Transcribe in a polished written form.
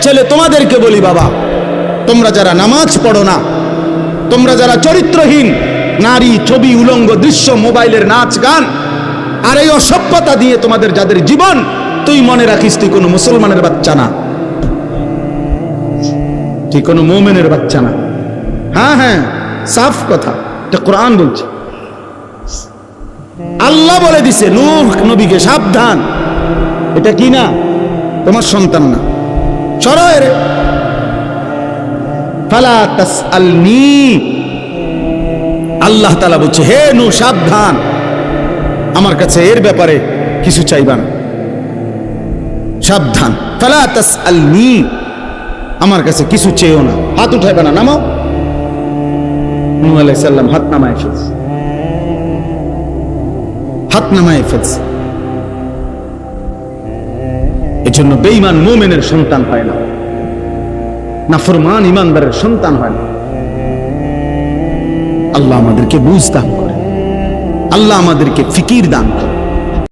ছেলে তোমাদেরকে বলি বাবা, তোমরা যারা নামাজ পড়ো না, তোমরা যারা চরিত্রহীন নারী, ছবি, উলঙ্গ দৃশ্য, মোবাইলের নাচ গান আর এই অসভ্যতা দিয়ে তোমাদের যাদের জীবন, তুই মনে রাখিস তুই কোনো মুসলমানের বাচ্চা না, তুই কোনো মুমিনের বাচ্চা না। হ্যাঁ হ্যাঁ, সাফ কথা, এটা কোরআন বলছে। আল্লাহ বলে দিছে নূহ নবীকে, সাবধান, এটা কি না তোমার সন্তান না, সরয় রে। ফালা তাসআলনি, আল্লাহ তাআলা বলছে হে নূহ সাবধান, আমার কাছে এর ব্যাপারে কিছু চাইবা না, সাবধান। ফালা তাসআলনি, আমার কাছে কিছু চেয়েও না, হাত উঠাইবা না, নামাও। নূহ আলাইহিস সালাম হাত নামায় ফেলছে, হাত নামায় ফেলছে। এজন্য বেঈমান মুমিনের সন্তান হয় না, নাফরমান ইমানদারের সন্তান হয় না। আল্লাহ আমাদেরকে বুঝ দান করে, আল্লাহ আমাদেরকে ফিকির দান করে।